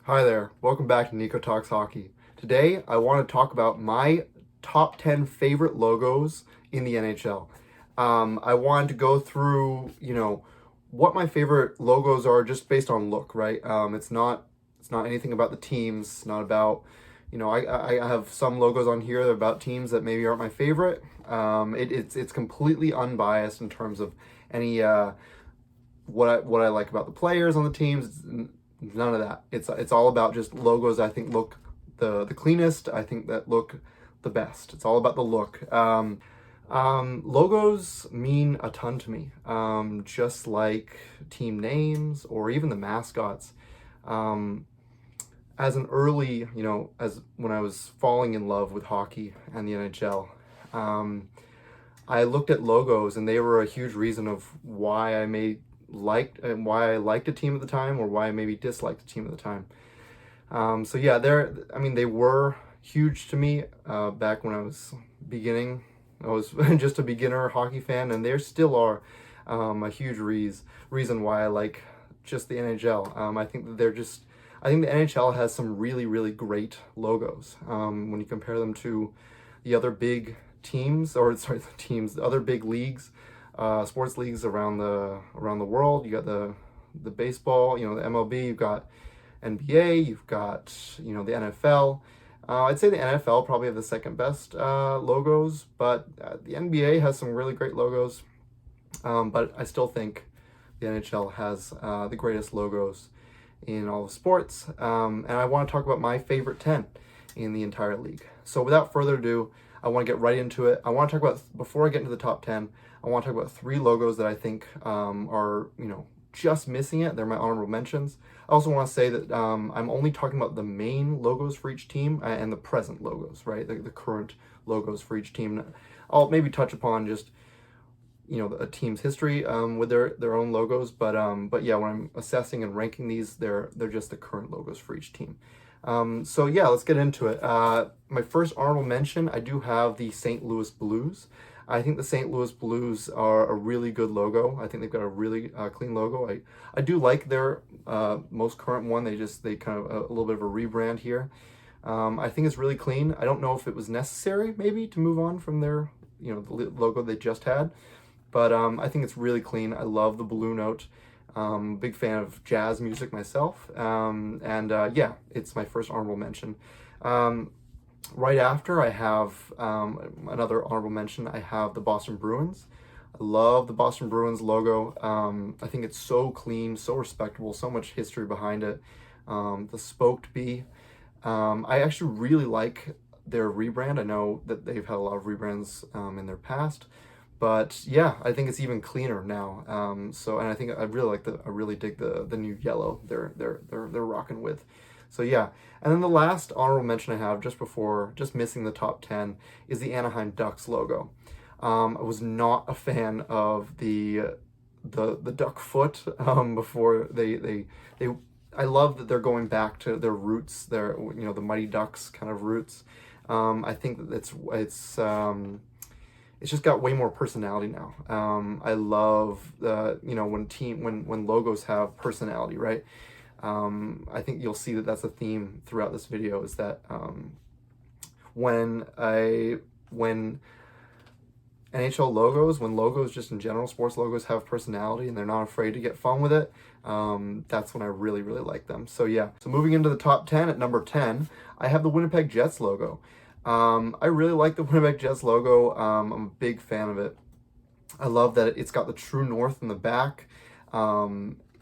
Hi there, welcome back to Nico Talks Hockey. Today I want to talk about my top 10 favorite logos in the NHL. I wanted to go through, what my favorite logos are just based on look, right? It's not anything about the teams, it's not about, I have some logos on here that are about teams that maybe aren't my favorite. It's completely unbiased in terms of any what I like about the players on the teams. None of that. It's all about just logos I think look the cleanest. I think that look the best. It's all about the look. Logos mean a ton to me, just like team names or even the mascots. Um, as an early, as when I was falling in love with hockey and the NHL, I looked at logos and they were a huge reason of why why I liked a team at the time or why I maybe disliked a team at the time. So yeah, they were huge to me back when I was beginning. I was just a beginner hockey fan, and they still are a huge reason why I like just the NHL. I think the NHL has some really, really great logos. When you compare them to the other big teams, or sorry, the other big leagues, sports leagues around the world. You got the baseball, the MLB. You've got NBA. You've got the NFL. I'd say the NFL probably have the second best logos, but the NBA has some really great logos. But I still think the NHL has the greatest logos in all of sports. And I want to talk about my favorite 10 in the entire league. So without further ado, I want to get right into it. I want to talk about, before I get into the top 10, I want to talk about three logos that I think are, just missing it. They're my honorable mentions. I also want to say that I'm only talking about the main logos for each team and the present logos, right? The current logos for each team. I'll maybe touch upon just a team's history with their own logos, but yeah, when I'm assessing and ranking these, they're just the current logos for each team. So yeah, let's get into it. My first honorable mention, I do have the St. Louis Blues. I think the St. Louis Blues are a really good logo. I think they've got a really clean logo. I do like their most current one. They kind of a little bit of a rebrand here. I think it's really clean. I don't know if it was necessary maybe to move on from their the logo they just had, but I think it's really clean. I love the blue note. Big fan of jazz music myself, and yeah, it's my first honorable mention. Right after, I have another honorable mention. I have the Boston Bruins. I love the Boston Bruins logo. I think it's so clean, so respectable, so much history behind it. The spoked B. I actually really like their rebrand. I know that they've had a lot of rebrands in their past, but yeah, I think it's even cleaner now. And I think I really I really dig the new yellow they're rocking with. So yeah, and then the last honorable mention I have just missing the top 10 is the Anaheim Ducks logo. I was not a fan of the duck foot before they I love that they're going back to their roots, the Mighty Ducks kind of roots. I think that it's just got way more personality now. I love when logos have personality, right? I think you'll see that that's a theme throughout this video, is that when NHL logos, when logos just in general, sports logos have personality and they're not afraid to get fun with it, that's when I really, really like them. So yeah, so moving into the top 10, at number 10, I have the Winnipeg Jets logo. I really like the Winnipeg Jets logo. I'm a big fan of it. I love that it's got the true north in the back.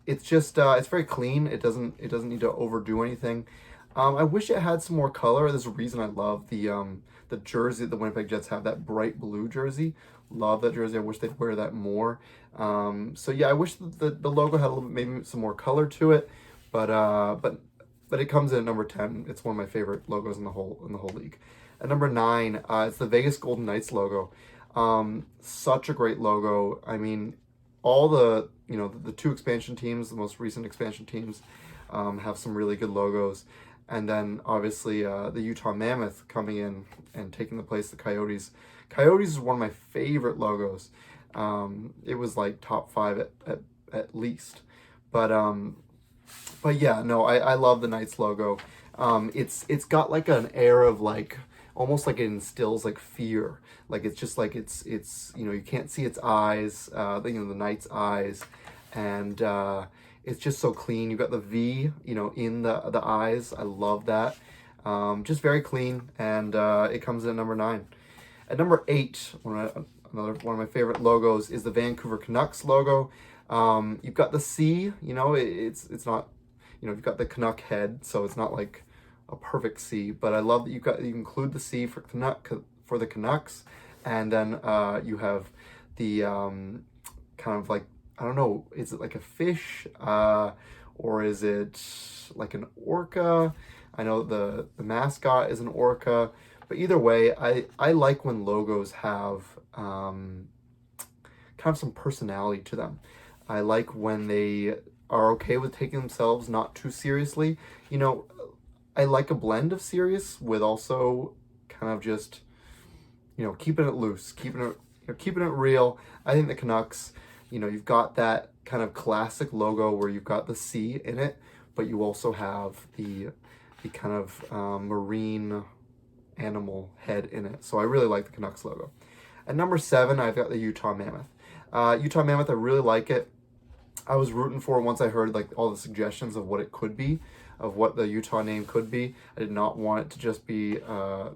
It's just it's very clean. It doesn't need to overdo anything. I wish it had some more color. There's a reason I love the jersey that the Winnipeg Jets have, that bright blue jersey. Love that jersey. I wish they'd wear that more. So yeah, I wish the logo had a little bit, maybe some more color to it. But it comes in at number 10. It's one of my favorite logos in the whole league. At number 9, it's the Vegas Golden Knights logo. Such a great logo. I mean, all the two expansion teams, the most recent expansion teams, have some really good logos. And then obviously the Utah Mammoth coming in and taking the place of the Coyotes. Coyotes is one of my favorite logos. It was like top 5 at least. But But yeah, no, I love the Knights logo. It's got like an air of like almost like it instills like fear. Like it's just like it's you can't see its eyes, the Knight's eyes, and it's just so clean. You got the V, in the eyes. I love that. Just very clean, and it comes in at number 9. At number 8, another one of my favorite logos is the Vancouver Canucks logo. You've got the C. It's not, you've got the Canuck head, so it's not like a perfect C. But I love that you include the C for for the Canucks, and then you have the kind of like, I don't know, is it like a fish, or is it like an orca? I know the mascot is an orca. But either way, I like when logos have kind of some personality to them. I like when they are okay with taking themselves not too seriously. I like a blend of serious with also kind of just, keeping it loose, keeping it real. I think the Canucks, you've got that kind of classic logo where you've got the C in it, but you also have the kind of marine animal head in it. So I really like the Canucks logo. At number 7, I've got the Utah Mammoth. Utah Mammoth, I really like it. I was rooting for it once I heard like all the suggestions of what it could be, of what the Utah name could be. I did not want it to just be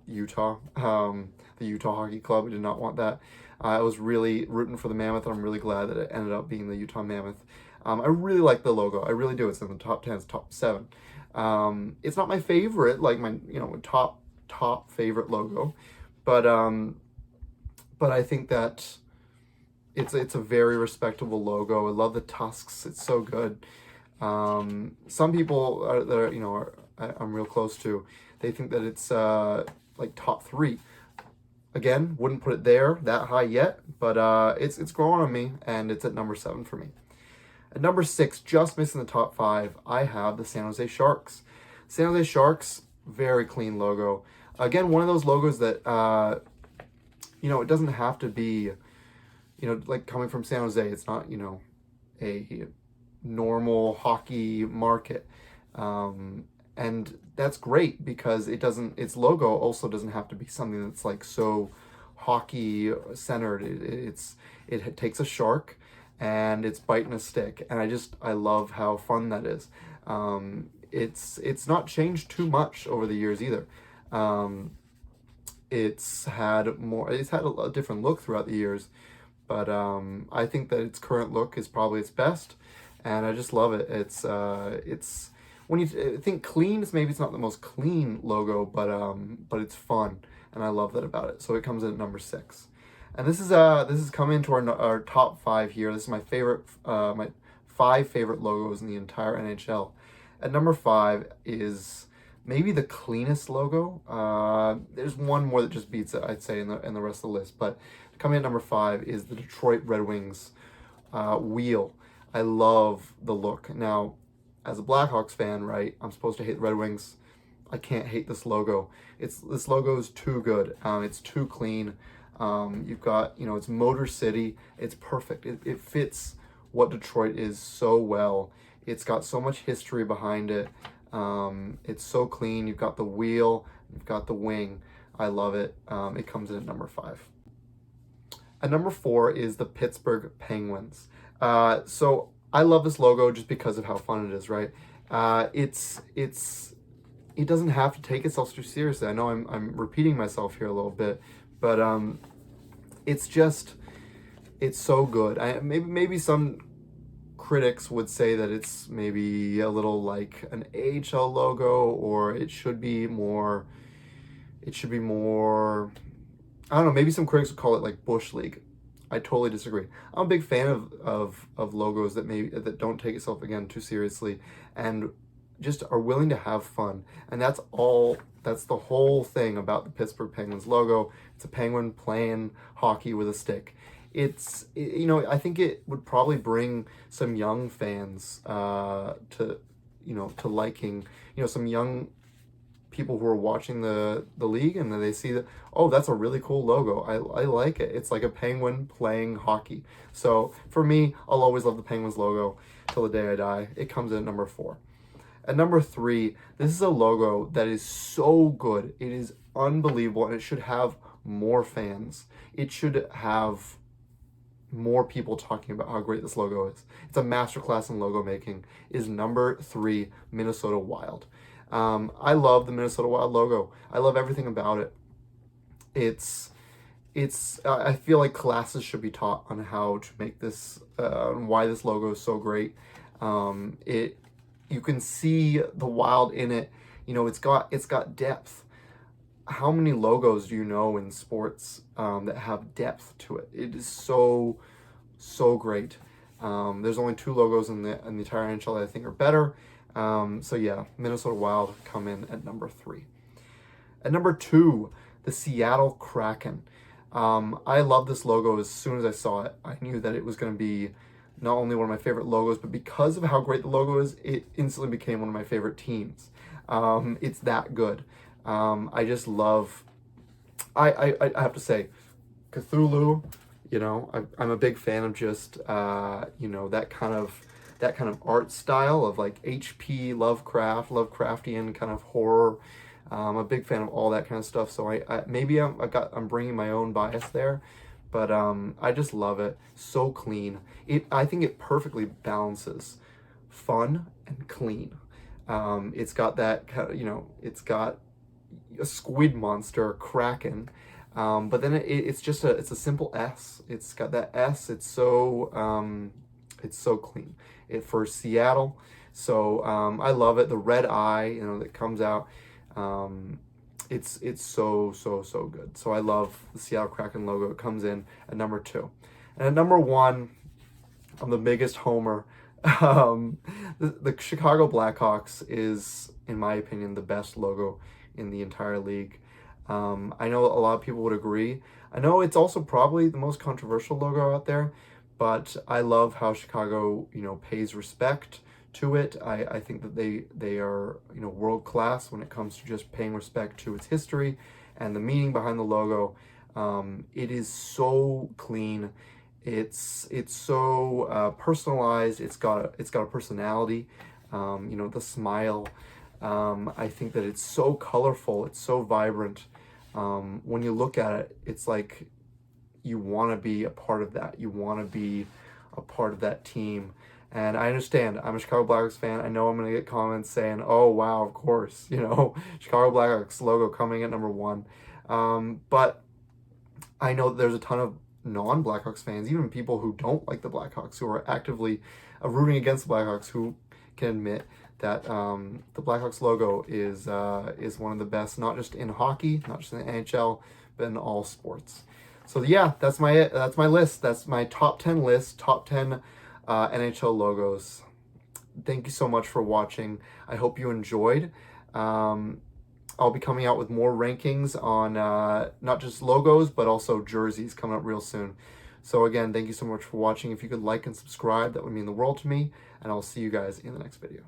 Utah, the Utah Hockey Club. I did not want that. I was really rooting for the Mammoth, and I'm really glad that it ended up being the Utah Mammoth. I really like the logo. I really do. It's in the top 10, it's top 7. It's not my favorite, like my top favorite logo, but I think that it's a very respectable logo. I love the tusks. It's so good. Some people I'm real close to, they think that it's like top 3. Again, wouldn't put it there that high yet, but it's growing on me, and it's at number 7 for me. At number 6, just missing the top 5, I have the San Jose Sharks. San Jose Sharks, very clean logo. Again, one of those logos that it doesn't have to be, like coming from San Jose. It's not, a normal hockey market. And that's great because its logo also doesn't have to be something that's like so hockey centered. It takes a shark and it's biting a stick. And I love how fun that is. It's not changed too much over the years either. It's had a different look throughout the years, but I think that its current look is probably its best, and I just love it. It's when you think clean, maybe it's not the most clean logo, but it's fun, and I love that about it. So it comes in at number 6, and this is coming into our top 5 here. This is my favorite, my 5 favorite logos in the entire NHL. At number 5 is maybe the cleanest logo. There's one more that just beats it, I'd say, in the rest of the list. But coming at number 5 is the Detroit Red Wings wheel. I love the look. Now, as a Blackhawks fan, right, I'm supposed to hate the Red Wings. I can't hate this logo. This logo is too good. It's too clean. You've got, it's Motor City. It's perfect. It fits what Detroit is so well. It's got so much history behind it. It's so clean. You've got the wheel, you've got the wing. I love it. It comes in at number 5. At number 4 is the Pittsburgh Penguins. So I love this logo just because of how fun it is, right? It doesn't have to take itself too seriously. I know I'm repeating myself here a little bit, but it's so good. Maybe some critics would say that it's maybe a little like an AHL logo, or it should be more, I don't know, maybe some critics would call it like Bush League. I totally disagree. I'm a big fan of logos that don't take itself, again, too seriously, and just are willing to have fun. And that's the whole thing about the Pittsburgh Penguins logo. It's a penguin playing hockey with a stick. I think it would probably bring some young fans to liking, some young people who are watching the league, and then they see that, oh, that's a really cool logo. I like it. It's like a penguin playing hockey. So for me, I'll always love the Penguins logo till the day I die. It comes in at number 4. At number 3, this is a logo that is so good. It is unbelievable, and it should have more fans. It should have more people talking about how great this logo is. It's a masterclass in logo making. Is number 3, Minnesota Wild. I love the Minnesota Wild logo. I love everything about it. I feel like classes should be taught on how to make this, why this logo is so great. You can see the Wild in it. You know, it's got depth. How many logos do you know in sports that have depth to it? It is so great. There's only 2 logos in the entire NHL that I think are better. So yeah, Minnesota Wild come in at number 3. At number 2, the Seattle Kraken. I love this logo. As soon as I saw it, I knew that it was going to be not only one of my favorite logos, but because of how great the logo is, it instantly became one of my favorite teams. It's that good. I just love, I have to say, Cthulhu, you know, I'm a big fan of just, you know, that kind of art style of like H.P. Lovecraftian kind of horror. I'm a big fan of all that kind of stuff. So I'm bringing my own bias there, but I just love it. So clean. I think it perfectly balances fun and clean. It's got that kind of, you know, it's got a squid monster, kraken, but then it's a simple S. It's got that S. It's so clean. For Seattle, so I love it. The red eye, you know, that comes out. It's so good. So I love the Seattle Kraken logo. It comes in at number 2, and at number 1, I'm the biggest homer. The Chicago Blackhawks is, in my opinion, the best logo in the entire league. I know a lot of people would agree. I know it's also probably the most controversial logo out there, but I love how Chicago, you know, pays respect to it. I think that they are, you know, world class when it comes to just paying respect to its history and the meaning behind the logo. It is so clean. It's so personalized. It's got a personality. You know, the smile. I think that it's so colorful. It's so vibrant. When you look at it, it's like you want to be a part of that. You want to be a part of that team. And I understand. I'm a Chicago Blackhawks fan. I know I'm going to get comments saying, "Oh, wow, of course, you know, Chicago Blackhawks logo coming at number 1." But I know that there's a ton of non-Blackhawks fans, even people who don't like the Blackhawks, who are actively rooting against the Blackhawks, who can admit that the Blackhawks logo is one of the best, not just in hockey, not just in the NHL, but in all sports. So yeah, that's my list. That's my top 10 list, top 10 NHL logos. Thank you so much for watching. I hope you enjoyed. I'll be coming out with more rankings on not just logos, but also jerseys coming up real soon. So again, thank you so much for watching. If you could like and subscribe, that would mean the world to me. And I'll see you guys in the next video.